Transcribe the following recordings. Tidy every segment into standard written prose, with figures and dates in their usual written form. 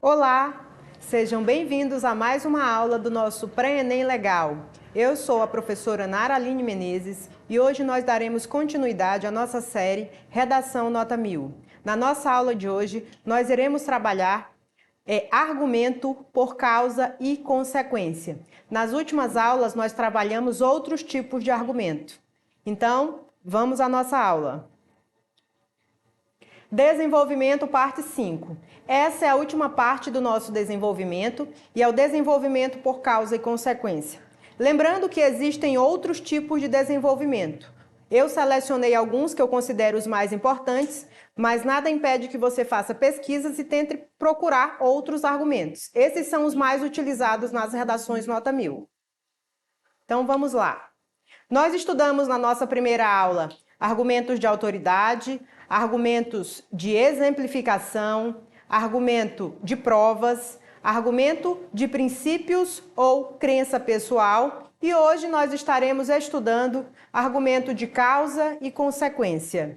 Olá, sejam bem-vindos a mais uma aula do nosso Pré-ENEM Legal. Eu sou a professora Nara Aline Menezes e hoje nós daremos continuidade à nossa série Redação Nota 1000. Na nossa aula de hoje, nós iremos trabalhar argumento por causa e consequência. Nas últimas aulas, nós trabalhamos outros tipos de argumento. Então, vamos à nossa aula. Desenvolvimento, parte 5. Essa é a última parte do nosso desenvolvimento e é o desenvolvimento por causa e consequência. Lembrando que existem outros tipos de desenvolvimento. Eu selecionei alguns que eu considero os mais importantes, mas nada impede que você faça pesquisas e tente procurar outros argumentos. Esses são os mais utilizados nas redações nota 1000. Então, vamos lá. Nós estudamos na nossa primeira aula argumentos de autoridade, argumentos de exemplificação, argumento de provas, argumento de princípios ou crença pessoal e hoje nós estaremos estudando argumento de causa e consequência.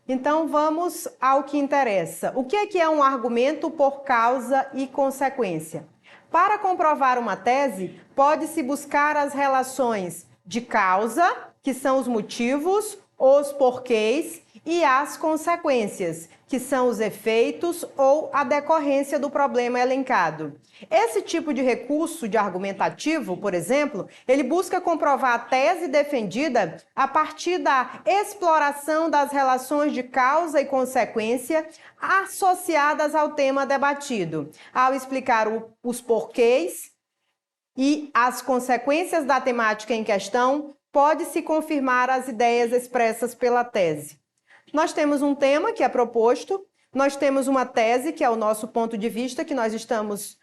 Então vamos ao que interessa. O que é um argumento por causa e consequência? Para comprovar uma tese, pode-se buscar as relações de causa, que são os motivos, os porquês, e as consequências, que são os efeitos ou a decorrência do problema elencado. Esse tipo de recurso de argumentativo, por exemplo, ele busca comprovar a tese defendida a partir da exploração das relações de causa e consequência associadas ao tema debatido, ao explicar os porquês e as consequências da temática em questão, pode-se confirmar as ideias expressas pela tese. Nós temos um tema que é proposto, nós temos uma tese, que é o nosso ponto de vista, que nós estamos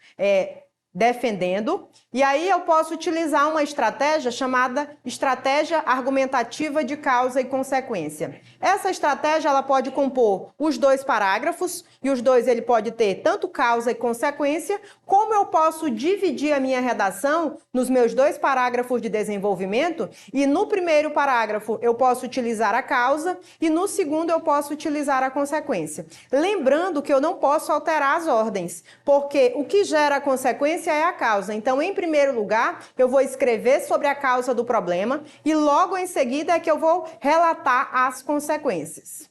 defendendo, e aí eu posso utilizar uma estratégia chamada estratégia argumentativa de causa e consequência. Essa estratégia ela pode compor os dois parágrafos, e os dois ele pode ter tanto causa e consequência, como eu posso dividir a minha redação nos meus dois parágrafos de desenvolvimento, e no primeiro parágrafo eu posso utilizar a causa, e no segundo eu posso utilizar a consequência. Lembrando que eu não posso alterar as ordens, porque o que gera a consequência é a causa. Então, em primeiro lugar, eu vou escrever sobre a causa do problema e logo em seguida é que eu vou relatar as consequências.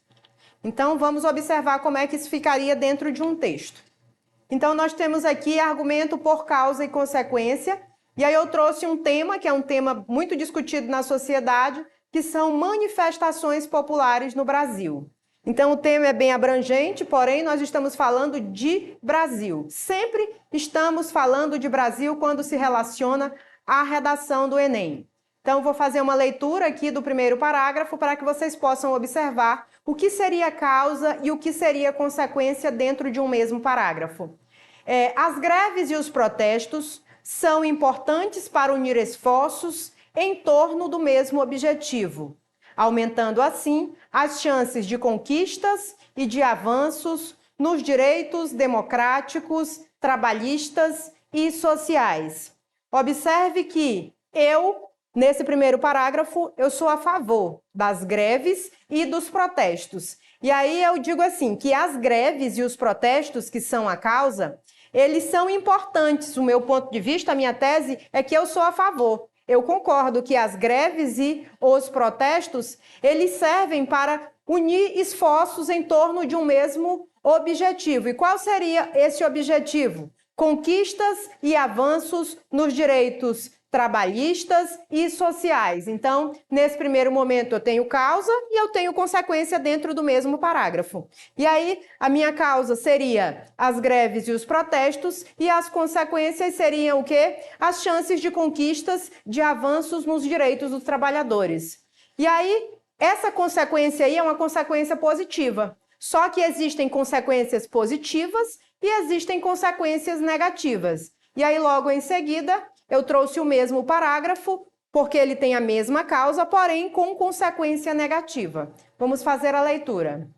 Então, vamos observar como é que isso ficaria dentro de um texto. Então, nós temos aqui argumento por causa e consequência, e aí eu trouxe um tema, que é um tema muito discutido na sociedade, que são manifestações populares no Brasil. Então, o tema é bem abrangente, porém, nós estamos falando de Brasil. Sempre estamos falando de Brasil quando se relaciona à redação do Enem. Então, vou fazer uma leitura aqui do primeiro parágrafo para que vocês possam observar o que seria causa e o que seria consequência dentro de um mesmo parágrafo. As greves e os protestos são importantes para unir esforços em torno do mesmo objetivo, aumentando assim as chances de conquistas e de avanços nos direitos democráticos, trabalhistas e sociais. Observe que nesse primeiro parágrafo, eu sou a favor das greves e dos protestos. E aí eu digo assim, que as greves e os protestos, que são a causa, eles são importantes. O meu ponto de vista, a minha tese, é que eu sou a favor. Eu concordo que as greves e os protestos, eles servem para unir esforços em torno de um mesmo objetivo. E qual seria esse objetivo? Conquistas e avanços nos direitos trabalhistas e sociais. Então, nesse primeiro momento eu tenho causa e eu tenho consequência dentro do mesmo parágrafo. E aí, a minha causa seria as greves e os protestos e as consequências seriam o quê? As chances de conquistas, de avanços nos direitos dos trabalhadores. E aí, essa consequência aí é uma consequência positiva. Só que existem consequências positivas e existem consequências negativas. E aí, logo em seguida, eu trouxe o mesmo parágrafo, porque ele tem a mesma causa, porém com consequência negativa. Vamos fazer a leitura.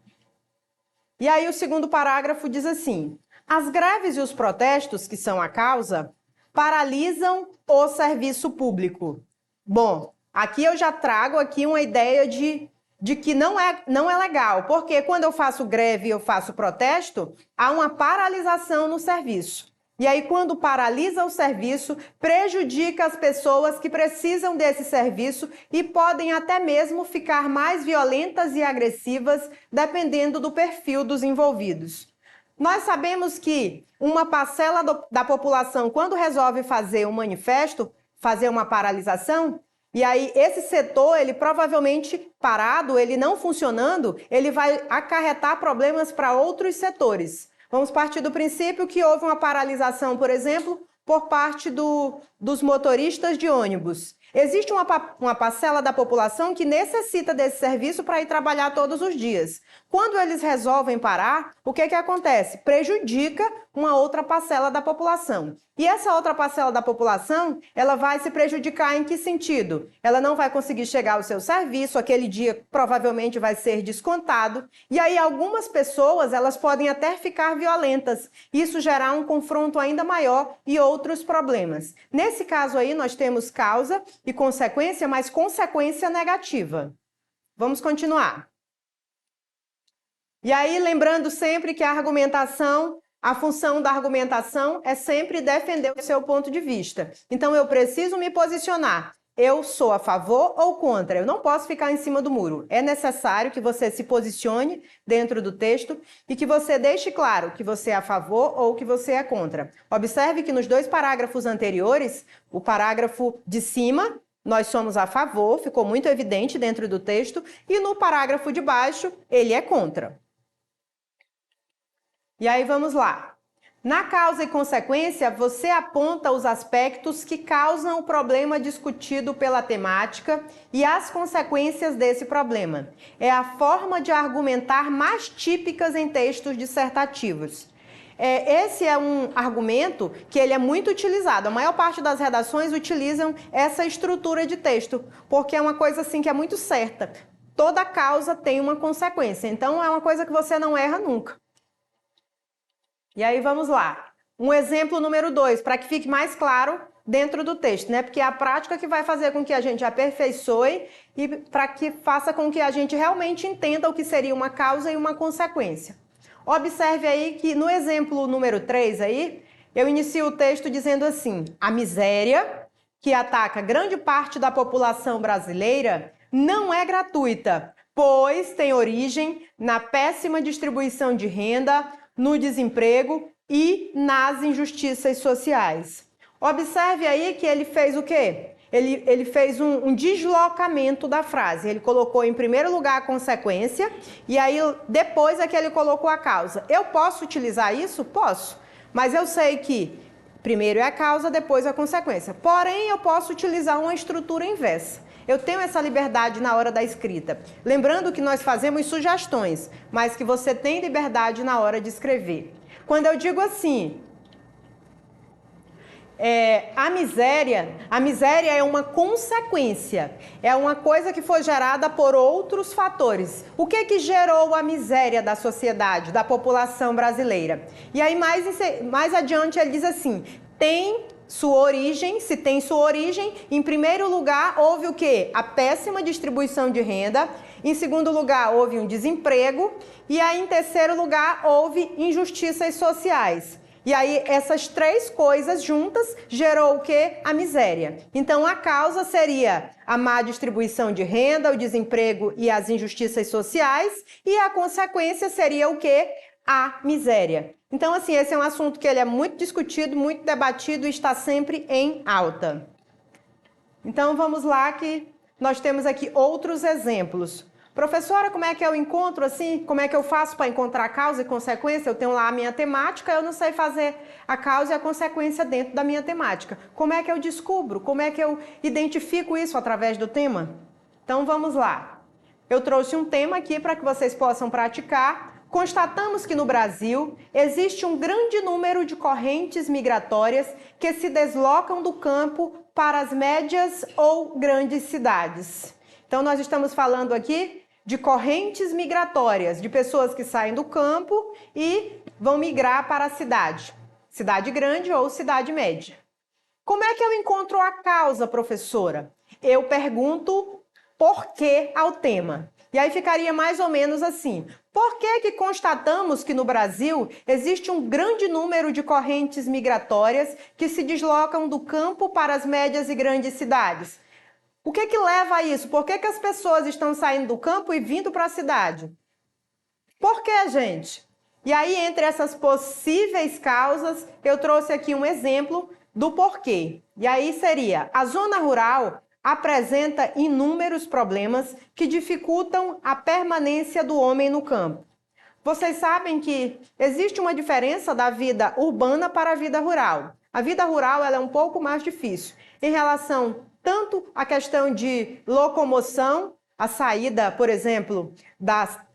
E aí o segundo parágrafo diz assim: as greves e os protestos, que são a causa, paralisam o serviço público. Bom, aqui eu já trago aqui uma ideia de de que não é legal, porque quando eu faço greve, eu faço protesto, há uma paralisação no serviço. E aí, quando paralisa o serviço, prejudica as pessoas que precisam desse serviço e podem até mesmo ficar mais violentas e agressivas, dependendo do perfil dos envolvidos. Nós sabemos que uma parcela da população, quando resolve fazer um manifesto, fazer uma paralisação, e aí esse setor, ele provavelmente parado, ele não funcionando, ele vai acarretar problemas para outros setores. Vamos partir do princípio que houve uma paralisação, por exemplo, por parte dos motoristas de ônibus. Existe uma parcela da população que necessita desse serviço para ir trabalhar todos os dias. Quando eles resolvem parar, o que acontece? Prejudica uma outra parcela da população. E essa outra parcela da população, ela vai se prejudicar em que sentido? Ela não vai conseguir chegar ao seu serviço, aquele dia provavelmente vai ser descontado, e aí algumas pessoas, elas podem até ficar violentas. Isso gerar um confronto ainda maior e outros problemas. Nesse caso aí, nós temos causa e consequência, mas consequência negativa. Vamos continuar. E aí, lembrando sempre que a função da argumentação é sempre defender o seu ponto de vista. Então, eu preciso me posicionar. Eu sou a favor ou contra? Eu não posso ficar em cima do muro. É necessário que você se posicione dentro do texto e que você deixe claro que você é a favor ou que você é contra. Observe que nos 2 parágrafos anteriores, o parágrafo de cima, nós somos a favor, ficou muito evidente dentro do texto, e no parágrafo de baixo, ele é contra. E aí vamos lá. Na causa e consequência, você aponta os aspectos que causam o problema discutido pela temática e as consequências desse problema. É a forma de argumentar mais típicas em textos dissertativos. Esse é um argumento que ele é muito utilizado. A maior parte das redações utilizam essa estrutura de texto, porque é uma coisa assim que é muito certa. Toda causa tem uma consequência, então é uma coisa que você não erra nunca. E aí vamos lá. Um exemplo número 2, para que fique mais claro dentro do texto, né? Porque é a prática que vai fazer com que a gente aperfeiçoe e para que faça com que a gente realmente entenda o que seria uma causa e uma consequência. Observe aí que no exemplo número 3 aí, eu inicio o texto dizendo assim: a miséria, que ataca grande parte da população brasileira, não é gratuita, pois tem origem na péssima distribuição de renda, no desemprego e nas injustiças sociais. Observe aí que ele fez o quê? Ele fez um deslocamento da frase. Ele colocou em primeiro lugar a consequência e aí depois é que ele colocou a causa. Eu posso utilizar isso? Posso. Mas eu sei que primeiro é a causa, depois a consequência. Porém, eu posso utilizar uma estrutura inversa. Eu tenho essa liberdade na hora da escrita. Lembrando que nós fazemos sugestões, mas que você tem liberdade na hora de escrever. Quando eu digo assim, a miséria é uma consequência, é uma coisa que foi gerada por outros fatores. O que gerou a miséria da sociedade, da população brasileira? E aí mais adiante ele diz assim, se tem sua origem, em primeiro lugar houve o quê? A péssima distribuição de renda, em segundo lugar houve um desemprego e aí em terceiro lugar houve injustiças sociais. E aí essas 3 coisas juntas gerou o quê? A miséria. Então a causa seria a má distribuição de renda, o desemprego e as injustiças sociais e a consequência seria o quê? A miséria. Então, assim, esse é um assunto que ele é muito discutido, muito debatido e está sempre em alta. Então, vamos lá que nós temos aqui outros exemplos. Professora, como é que eu encontro assim? Como é que eu faço para encontrar causa e consequência? Eu tenho lá a minha temática, eu não sei fazer a causa e a consequência dentro da minha temática. Como é que eu descubro? Como é que eu identifico isso através do tema? Então, vamos lá. Eu trouxe um tema aqui para que vocês possam praticar. Constatamos que no Brasil existe um grande número de correntes migratórias que se deslocam do campo para as médias ou grandes cidades. Então, nós estamos falando aqui de correntes migratórias, de pessoas que saem do campo e vão migrar para a cidade. Cidade grande ou cidade média. Como é que eu encontro a causa, professora? Eu pergunto por que ao tema. E aí ficaria mais ou menos assim. Por que constatamos que no Brasil existe um grande número de correntes migratórias que se deslocam do campo para as médias e grandes cidades? O que leva a isso? Por que as pessoas estão saindo do campo e vindo para a cidade? Por que, gente? E aí, entre essas possíveis causas, eu trouxe aqui um exemplo do porquê. E aí seria: a zona rural apresenta inúmeros problemas que dificultam a permanência do homem no campo. Vocês sabem que existe uma diferença da vida urbana para a vida rural. A vida rural ela é um pouco mais difícil em relação tanto à questão de locomoção, a saída, por exemplo,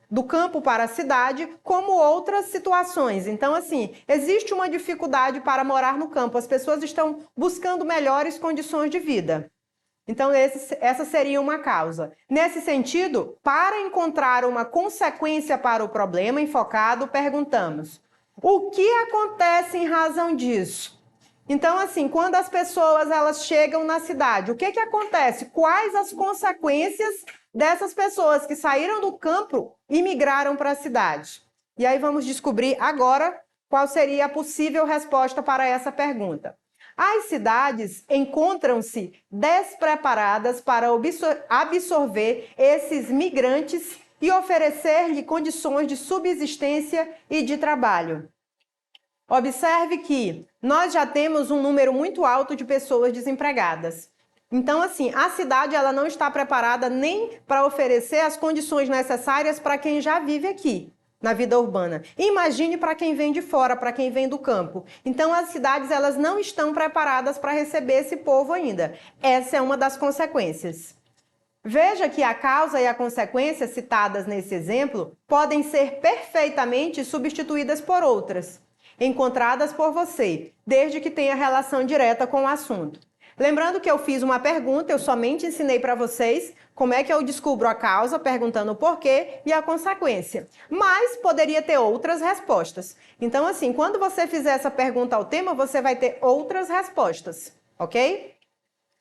do campo para a cidade, como outras situações. Então, assim, existe uma dificuldade para morar no campo. As pessoas estão buscando melhores condições de vida. Então, essa seria uma causa. Nesse sentido, para encontrar uma consequência para o problema enfocado, perguntamos: o que acontece em razão disso? Então, assim, quando as pessoas elas chegam na cidade, o que acontece? Quais as consequências dessas pessoas que saíram do campo e migraram para a cidade? E aí vamos descobrir agora qual seria a possível resposta para essa pergunta. As cidades encontram-se despreparadas para absorver esses migrantes e oferecer-lhe condições de subsistência e de trabalho. Observe que nós já temos um número muito alto de pessoas desempregadas. Então, assim, a cidade ela não está preparada nem para oferecer as condições necessárias para quem já vive aqui na vida urbana. Imagine para quem vem de fora, para quem vem do campo. Então, as cidades elas não estão preparadas para receber esse povo ainda. Essa é uma das consequências. Veja que a causa e a consequência citadas nesse exemplo podem ser perfeitamente substituídas por outras, encontradas por você, desde que tenha relação direta com o assunto. Lembrando que eu fiz uma pergunta, eu somente ensinei para vocês como é que eu descubro a causa, perguntando o porquê e a consequência. Mas poderia ter outras respostas. Então, assim, quando você fizer essa pergunta ao tema, você vai ter outras respostas, ok?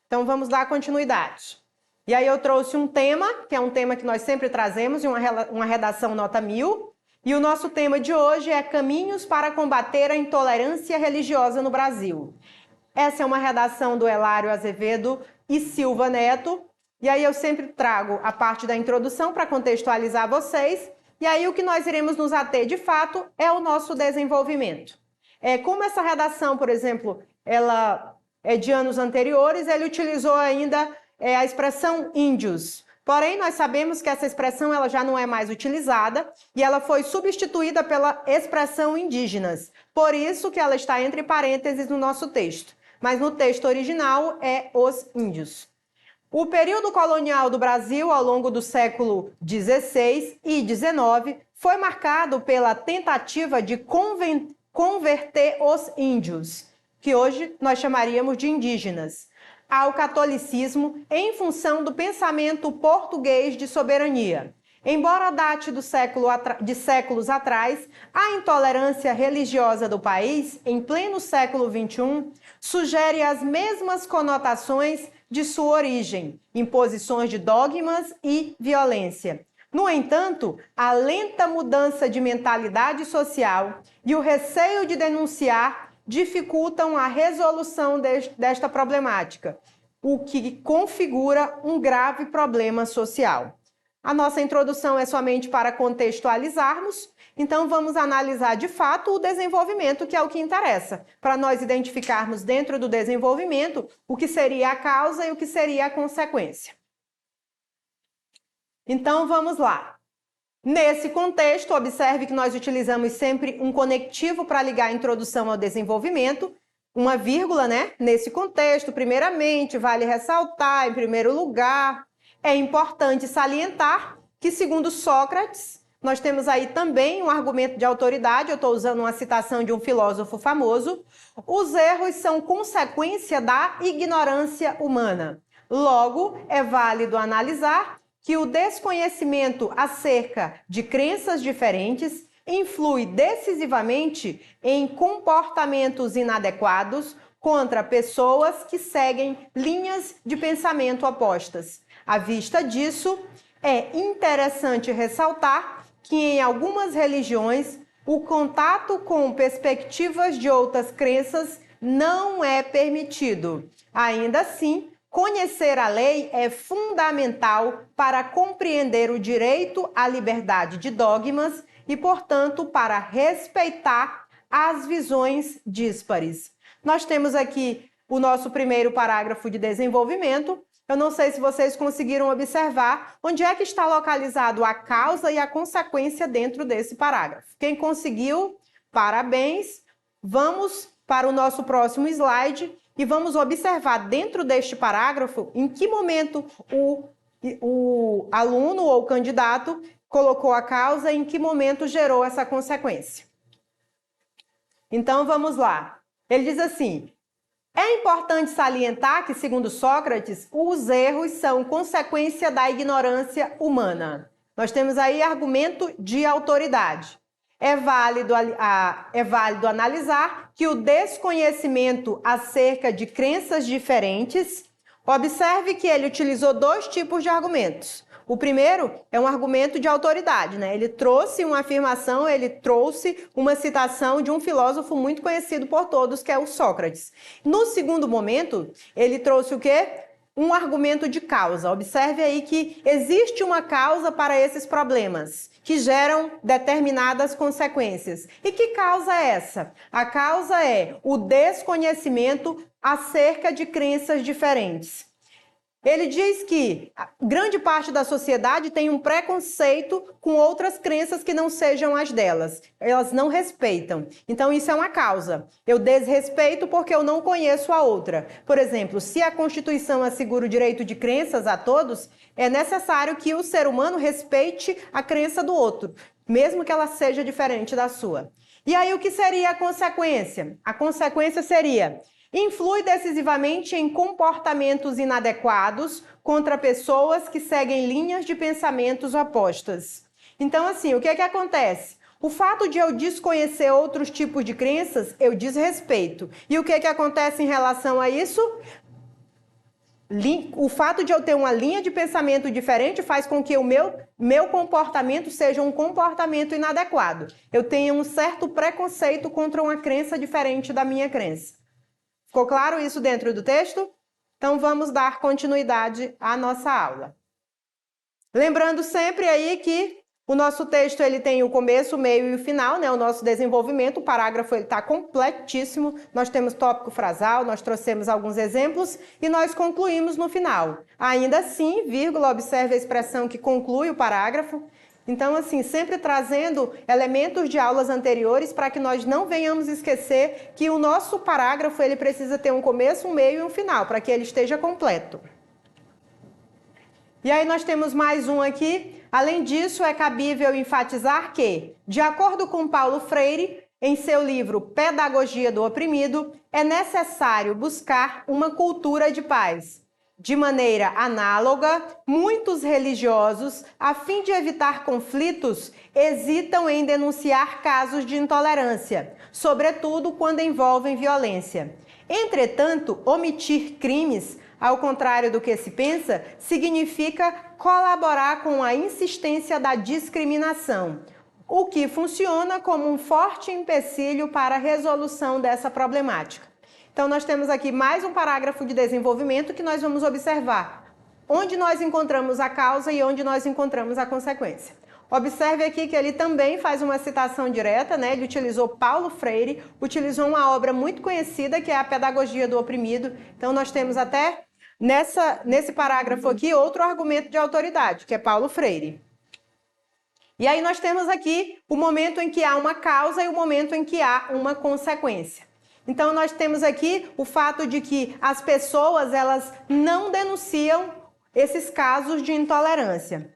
Então, vamos dar continuidade. E aí eu trouxe um tema, que é um tema que nós sempre trazemos, em uma redação nota 1000. E o nosso tema de hoje é Caminhos para combater a intolerância religiosa no Brasil. Essa é uma redação do Helário Azevedo e Silva Neto. E aí eu sempre trago a parte da introdução para contextualizar vocês. E aí o que nós iremos nos ater de fato é o nosso desenvolvimento. Como essa redação, por exemplo, ela é de anos anteriores, ele utilizou ainda a expressão índios. Porém, nós sabemos que essa expressão ela já não é mais utilizada e ela foi substituída pela expressão indígenas. Por isso que ela está entre parênteses no nosso texto. Mas no texto original é os índios. O período colonial do Brasil ao longo do século XVI e XIX foi marcado pela tentativa de converter os índios, que hoje nós chamaríamos de indígenas, ao catolicismo em função do pensamento português de soberania. Embora date de séculos atrás, a intolerância religiosa do país, em pleno século XXI, sugere as mesmas conotações de sua origem, imposições de dogmas e violência. No entanto, a lenta mudança de mentalidade social e o receio de denunciar dificultam a resolução desta problemática, o que configura um grave problema social. A nossa introdução é somente para contextualizarmos, então vamos analisar de fato o desenvolvimento, que é o que interessa, para nós identificarmos dentro do desenvolvimento o que seria a causa e o que seria a consequência. Então vamos lá. Nesse contexto, observe que nós utilizamos sempre um conectivo para ligar a introdução ao desenvolvimento, uma vírgula, né? Nesse contexto, primeiramente, vale ressaltar, em primeiro lugar, é importante salientar que, segundo Sócrates, nós temos aí também um argumento de autoridade, eu estou usando uma citação de um filósofo famoso, os erros são consequência da ignorância humana. Logo, é válido analisar que o desconhecimento acerca de crenças diferentes influi decisivamente em comportamentos inadequados contra pessoas que seguem linhas de pensamento opostas. À vista disso, É interessante ressaltar que em algumas religiões o contato com perspectivas de outras crenças não é permitido. Ainda assim, conhecer a lei é fundamental para compreender o direito à liberdade de dogmas e, portanto, para respeitar as visões díspares. Nós temos aqui o nosso primeiro parágrafo de desenvolvimento. Eu não sei se vocês conseguiram observar onde é que está localizado a causa e a consequência dentro desse parágrafo. Quem conseguiu, parabéns. Vamos para o nosso próximo slide e vamos observar dentro deste parágrafo em que momento o aluno ou o candidato colocou a causa e em que momento gerou essa consequência. Então, vamos lá. Ele diz assim: é importante salientar que, segundo Sócrates, os erros são consequência da ignorância humana. Nós temos aí argumento de autoridade. É válido analisar que o desconhecimento acerca de crenças diferentes, observe que ele utilizou dois tipos de argumentos. O primeiro é um argumento de autoridade, né? Ele trouxe uma afirmação, ele trouxe uma citação de um filósofo muito conhecido por todos, que é o Sócrates. No segundo momento, ele trouxe o quê? Um argumento de causa. Observe aí que existe uma causa para esses problemas, que geram determinadas consequências. E que causa é essa? A causa é o desconhecimento acerca de crenças diferentes. Ele diz que grande parte da sociedade tem um preconceito com outras crenças que não sejam as delas. Elas não respeitam. Então, isso é uma causa. Eu desrespeito porque eu não conheço a outra. Por exemplo, se a Constituição assegura o direito de crenças a todos, é necessário que o ser humano respeite a crença do outro, mesmo que ela seja diferente da sua. E aí, o que seria a consequência? A consequência seria: influi decisivamente em comportamentos inadequados contra pessoas que seguem linhas de pensamentos opostas. Então, assim, o que é que acontece? O fato de eu desconhecer outros tipos de crenças, eu desrespeito. E o que é que acontece em relação a isso? O fato de eu ter uma linha de pensamento diferente faz com que o meu comportamento seja um comportamento inadequado. Eu tenho um certo preconceito contra uma crença diferente da minha crença. Ficou claro isso dentro do texto? Então, vamos dar continuidade à nossa aula. Lembrando sempre aí que o nosso texto ele tem o começo, o meio e o final, né? O nosso desenvolvimento, o parágrafo está completíssimo. Nós temos tópico frasal, nós trouxemos alguns exemplos e nós concluímos no final. Ainda assim, vírgula, observe a expressão que conclui o parágrafo. Então, assim, sempre trazendo elementos de aulas anteriores para que nós não venhamos esquecer que o nosso parágrafo ele precisa ter um começo, um meio e um final, para que ele esteja completo. E aí nós temos mais um aqui. Além disso, é cabível enfatizar que, de acordo com Paulo Freire, em seu livro Pedagogia do Oprimido, é necessário buscar uma cultura de paz. De maneira análoga, muitos religiosos, a fim de evitar conflitos, hesitam em denunciar casos de intolerância, sobretudo quando envolvem violência. Entretanto, omitir crimes, ao contrário do que se pensa, significa colaborar com a insistência da discriminação, o que funciona como um forte empecilho para a resolução dessa problemática. Então, nós temos aqui mais um parágrafo de desenvolvimento que nós vamos observar onde nós encontramos a causa e onde nós encontramos a consequência. Observe aqui que ele também faz uma citação direta, né? Ele utilizou Paulo Freire, utilizou uma obra muito conhecida que é a Pedagogia do Oprimido. Então, nós temos até nesse parágrafo aqui outro argumento de autoridade, que é Paulo Freire. E aí nós temos aqui o momento em que há uma causa e o momento em que há uma consequência. Então, nós temos aqui o fato de que as pessoas elas não denunciam esses casos de intolerância.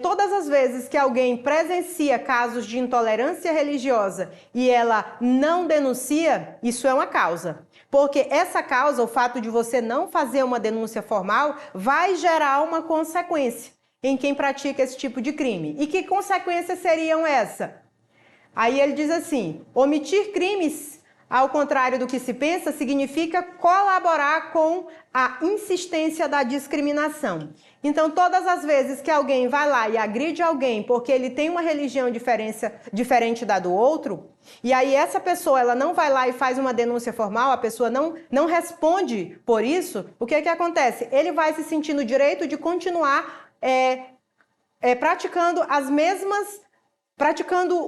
Todas as vezes que alguém presencia casos de intolerância religiosa e ela não denuncia, isso é uma causa. Porque essa causa, o fato de você não fazer uma denúncia formal, vai gerar uma consequência em quem pratica esse tipo de crime. E que consequências seriam essa? Aí ele diz assim: omitir crimes ao contrário do que se pensa, significa colaborar com a insistência da discriminação. Então, todas as vezes que alguém vai lá e agride alguém porque ele tem uma religião diferente da do outro, e aí essa pessoa ela não vai lá e faz uma denúncia formal, a pessoa não responde por isso, o que acontece? Ele vai se sentir no direito de continuar praticando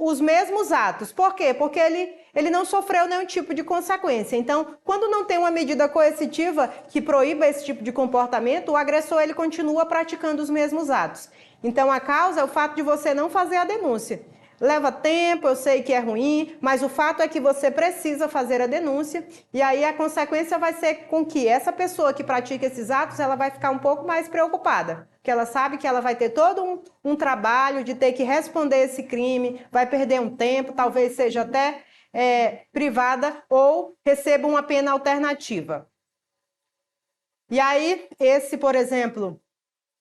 os mesmos atos. Por quê? Porque ele não sofreu nenhum tipo de consequência. Então, quando não tem uma medida coercitiva que proíba esse tipo de comportamento, o agressor ele continua praticando os mesmos atos. Então, a causa é o fato de você não fazer a denúncia. Leva tempo, eu sei que é ruim, mas o fato é que você precisa fazer a denúncia e aí a consequência vai ser com que essa pessoa que pratica esses atos, ela vai ficar um pouco mais preocupada, porque ela sabe que ela vai ter todo um trabalho de ter que responder esse crime, vai perder um tempo, talvez seja até privada ou receba uma pena alternativa. E aí, esse, por exemplo,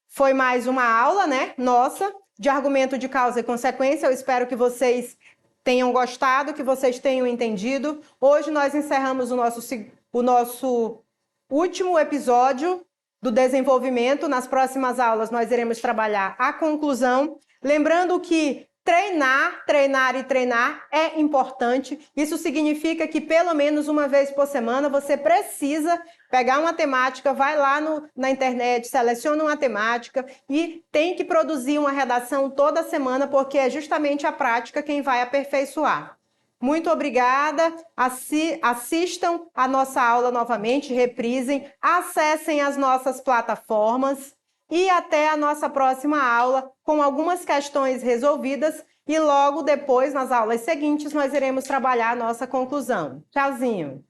foi mais uma aula, nossa, de argumento de causa e consequência. Eu espero que vocês tenham gostado, que vocês tenham entendido. Hoje nós encerramos o nosso último episódio do desenvolvimento. Nas próximas aulas nós iremos trabalhar a conclusão. Lembrando que treinar e treinar é importante. Isso significa que pelo menos uma vez por semana você precisa pegar uma temática, vai lá na internet, seleciona uma temática e tem que produzir uma redação toda semana, porque é justamente a prática quem vai aperfeiçoar. Muito obrigada, assistam a nossa aula novamente, reprisem, acessem as nossas plataformas e até a nossa próxima aula com algumas questões resolvidas e logo depois, nas aulas seguintes, nós iremos trabalhar a nossa conclusão. Tchauzinho!